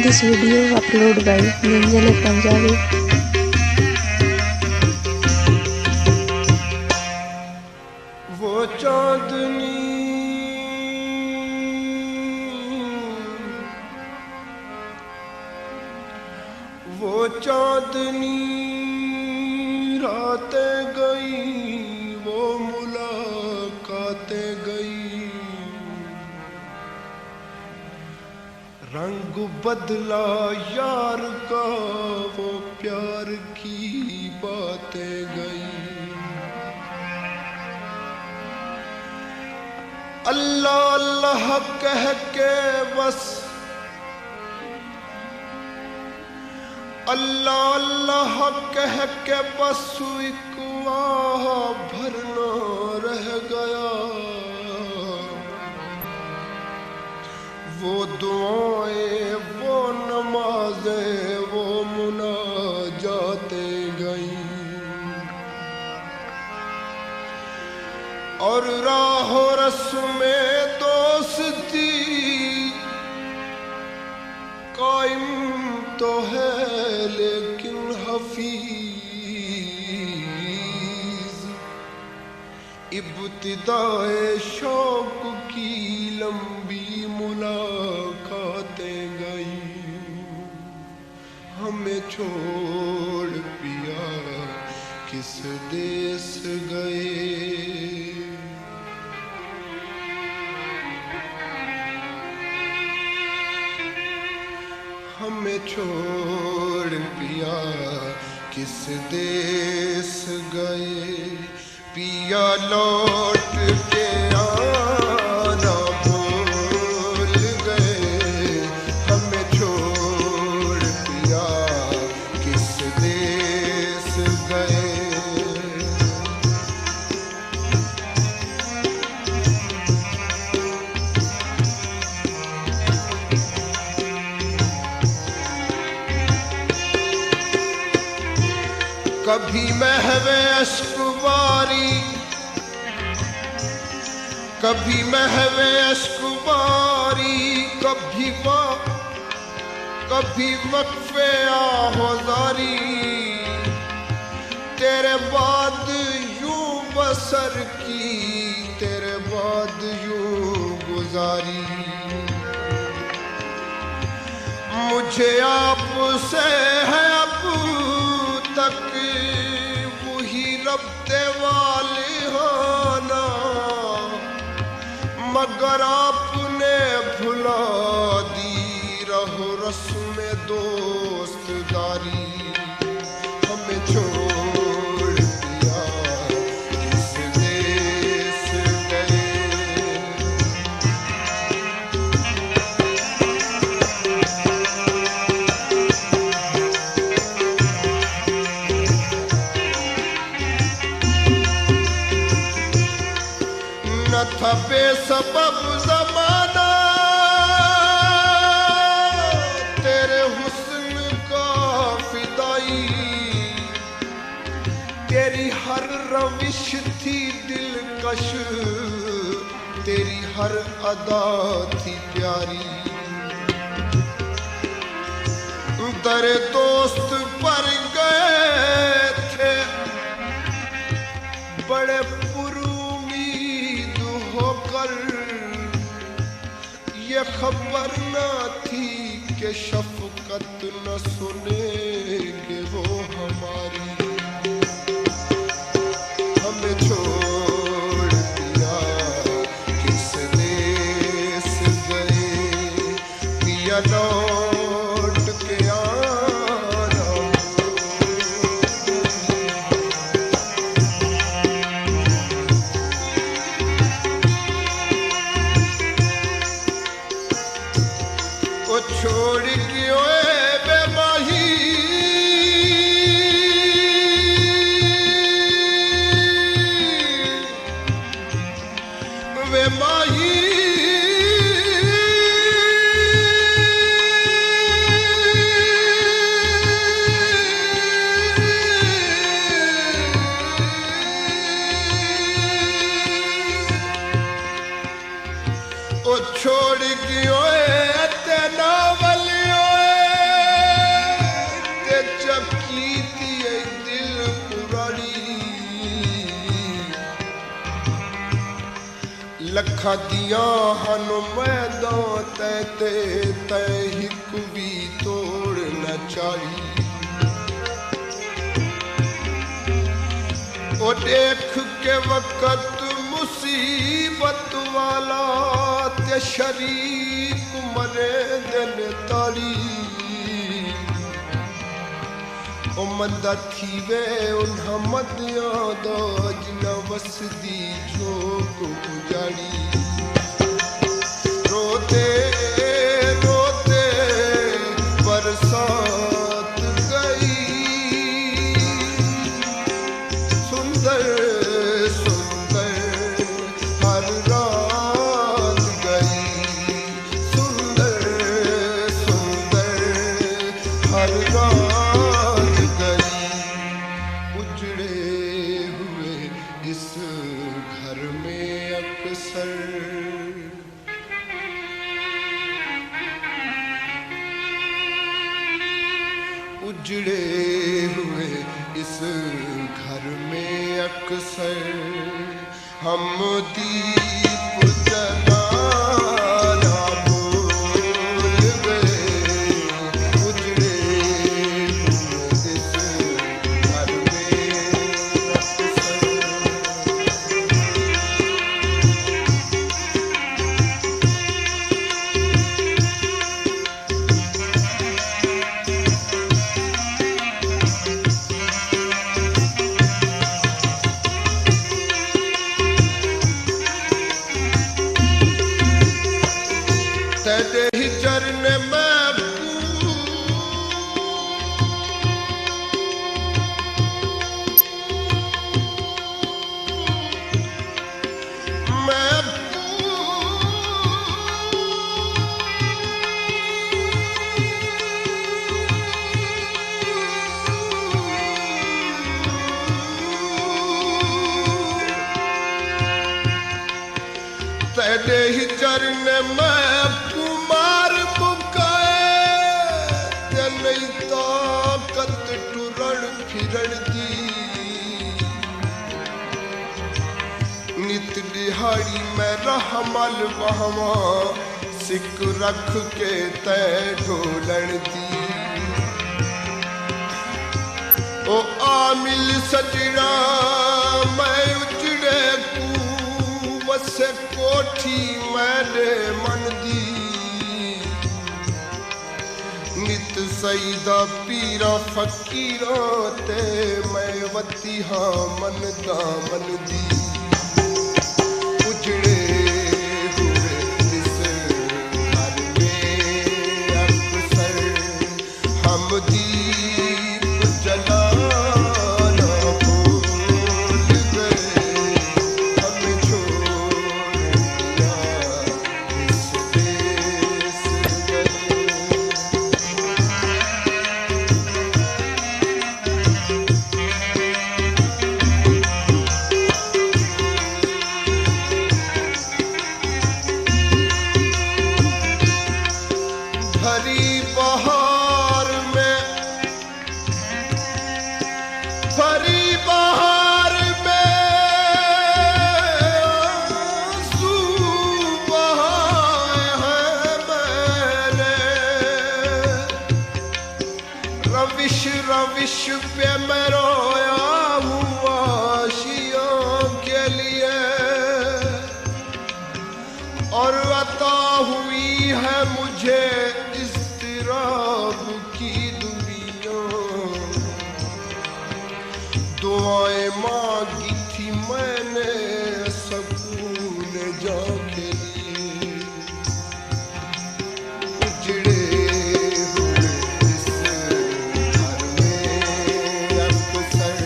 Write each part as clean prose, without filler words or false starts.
This video uploaded by Ninjale Punjabi. वो चांदनी रातें गई, वो मुलाकातें गई, रंग बदला यार का, वो प्यार की बातें गई। अल्लाह अल्लाह कह के बस, अल्लाह अल्लाह कह के बस एक आह भरना रह गया। वो दुआएं, वो नमाजें, वो मुनाजातें गई, और राहो रस्मे दोस्ती कायम तो है, लेकिन हफीज इब्तिदाए शौक की लंबी मुलाकातें गई। हमें छोड़ पिया किस देश गए, हमें छोड़ पिया किस देश गए। पिया लौट के आना भूल गए, हमें छोड़ पिया किस देश गए। कभी महवे अश्कबारी, कभी महवे अश्कबारी, कभी वक्फे आहोजारी, तेरे बाद यूं बसर की, तेरे बाद यूं गुजारी। मुझे आपसे है अब तक वही रब्ते वाले होना, मगर आपने भुला दी रहो रस्म दोस्तदारी। हमें छोड़ दिया किस देश गए, न था बेसबब ज़माना तेरे हुस्न का फिदाई, तेरी हर रविश थी दिलकश, तेरी हर अदा थी प्यारी। दर दोस्त पर गए थे बड़े होकर, ये खबर न थी कि शफकत न सुनेंगे वो हमारी। हमें छोड़ दिया किस देश गए, पिया लौट के आना। वो छोड़ के ओए बेमाही, वे माही ओ छोड़ के ओए तेना वलियों लखा दिया हन मैदान तैते तै हिक भी तोड़ न चाही। ओ देख के वक़्त मुसीबत वाला ते शरीक मरे दिन ताली। ओ मंदा थी वे उन्हा मदिया दा जिना वसदी झोंक उजाड़ी। रोते रोते बरसात गई, सुंदर सुंदर हर रात गई, सुंदर सुंदर हर रात गई। उजड़े हुए इस घर में अक्सर उजड़े हुए इस घर में अक्सर हम दीप जलाना भूल गए। उजड़े हुए इस घर में अक्सर तेरे ही चरण में तेरे ही चरण में कुमार मुकाए ते नहीं ताकत टुरण फिरण दी। नित दिहाड़ी में रहमल वहवा सिक रख के तै ढोलन दी। ओ आमिल सजरा मैं उजड़े वसे कोठी मैंने मन दी। नित सईदा पीरा फकीरा ते मैं वती हाँ मन दामन दी। उजड़े हुए इस घर में अक्सर हम दीप जलाना भूल गए। हमें छोड़ दिया इस देश गए। भरी बहार में भरी बहार में आंसू बहाए हैं मैंने। रविश रविश पे मैं रोया हूँ आशियों के लिए। और अता हुई है मुझे इज़्तिराब की दुनिया। दुआएं मांगी थी मैंने सकून जाके लिए। उजड़े हुए इस घर में अक्सर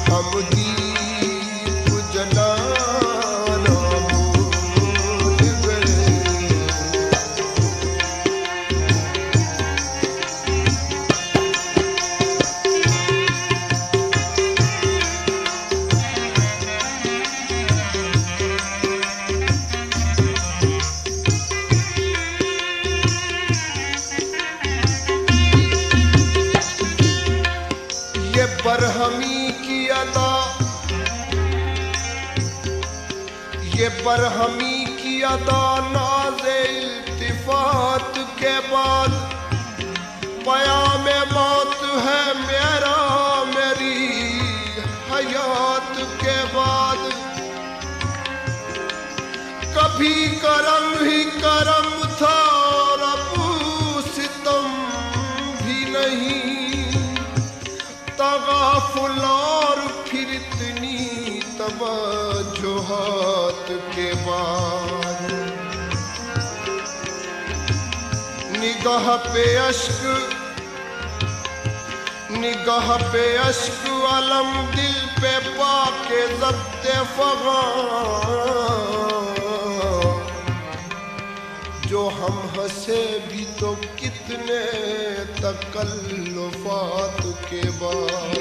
हम दीप जलाना भूल गए। बरहमी की अदा ये ये बरहमी की अदा नाज़े इल्तिफात के बाद पयाम मौत है मेरा मेरी हयात के बाद। कभी करम ही करम था और अब सितम भी नहीं, तगाफुल और फिर इतनी तवज्जुहात के बाद। निगाह पे अश्क अलम दिल पे पाके ज़ब्ते फ़ग़ां, जो हम हंसे भी तो कितने तकल्लुफ़ात के बाद।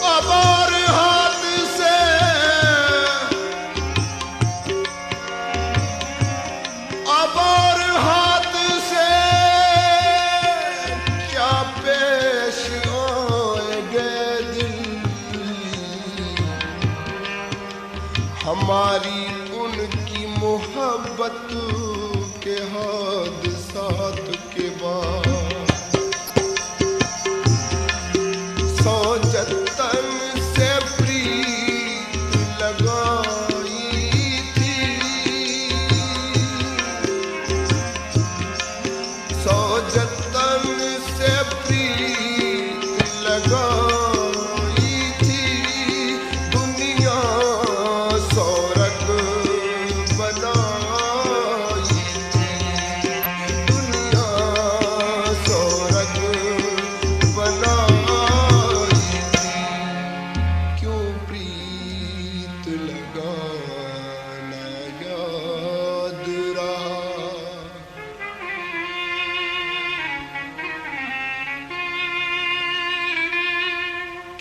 अब और हाथ से अब और हाथ से क्या पेश आएंगे दिल, हमारी उनकी मोहब्बत के हादसात के बाद। सौ जतन से प्रीत लगाई थी, सौ जतन से प्रीत लगाई थी, दुनिया सौरग बनाई थी, दुनिया सौरग बनाई थी। क्यों प्रीत लगाना याद रहा,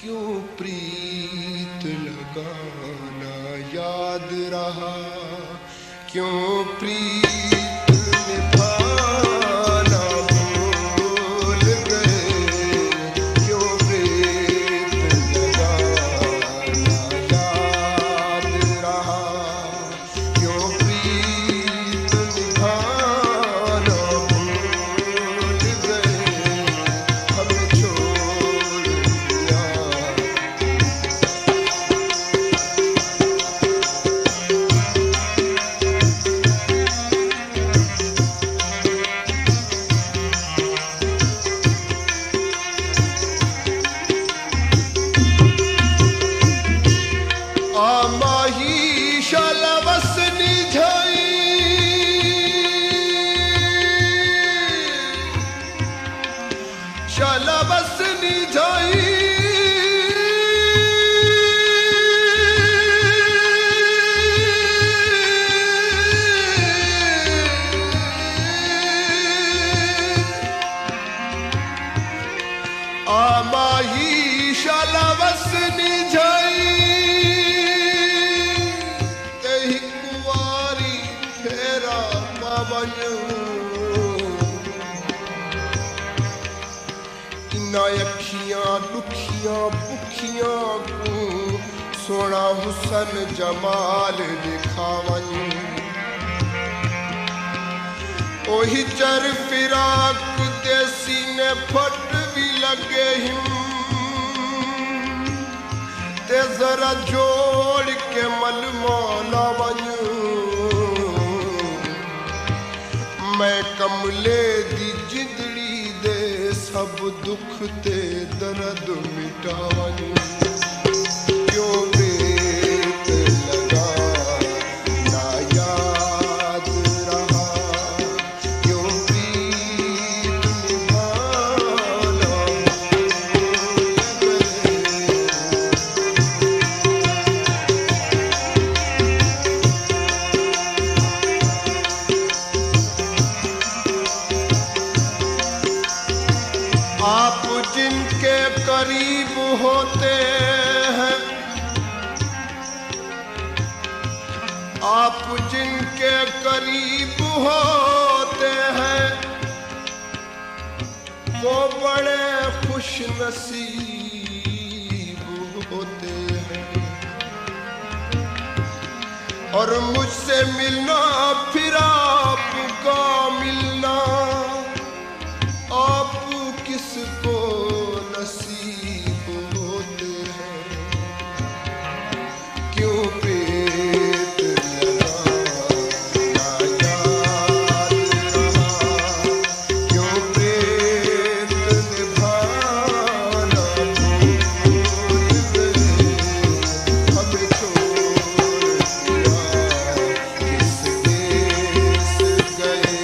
क्यों प्रीत लगाना याद रहा, क्यों प्रीत निभाना भूल गए, क्यों प्रीत लगाना याद रहा, क्यों प्रीत निभाना भूल गए, हमें छोड़ दिया। आमाही शलवस निझाई, शलवस निझाई, आमाही शलवस निझाई, तेही कुवारी फेरा पावयूं, इन्ना अखियां दुखियां भुखियां को सोना हुसन जमाल दिखावयूं। ओही चर फिराक दे सीने फट भी लगे हिम, ते जरा जोड़ के मल मौला वयूं। मैं कमले दी जिंदड़ी दे सब दुख ते दर्द मिटावयूं। क्यों प्रीत लगाना याद रहा, क्यों प्रीत निभाना भूल गए। आप जिनके करीब होते हैं, आप जिनके करीब होते हैं, वो बड़े खुश नसीब होते हैं। और मुझसे मिलना फिर आपका मिलना, आप किसको नसीब होते हैं। क्यों प्रीत लगा ना याद रहा, क्यों प्रीत निभाना भूल गए, हमें छोड़ दिया किस देश गए।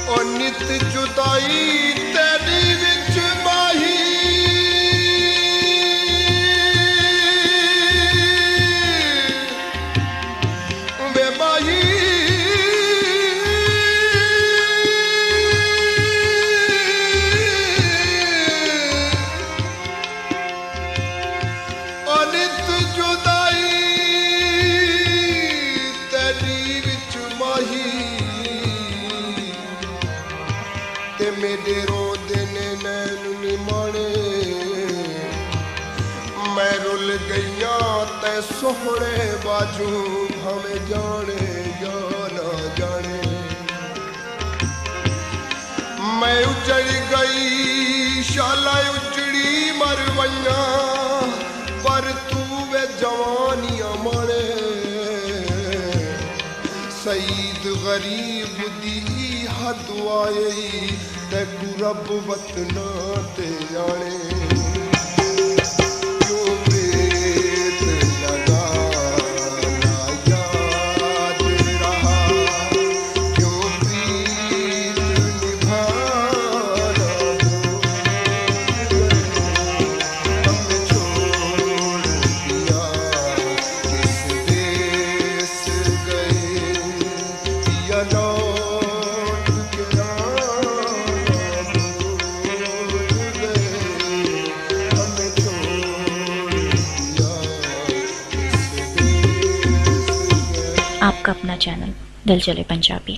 और नित जुदाई तेरी विच माही, वे माही और नित जुदाई तेरी विच माही, ते मेरे रोंदे ने नैन नी माणे, मैं रुल गईया ते सोहणे बाजू भावें जाने या ना जाने। मैं उजड़ गई शाला उजड़ी मरवैया, पर तू वे जवानियां माणे। सईद गरीब दी हद आई तैकू रब वतना ते आने। क्यों प्रीत लगा ना याद रहा, क्यों प्रीत निभाना भूल गए, हमें छोड़ दिया किस देश गए। या लौट के आना भूल गए, हमें छोड़ दिया किस देश गए। आपका अपना चैनल दिल चले पंजाबी।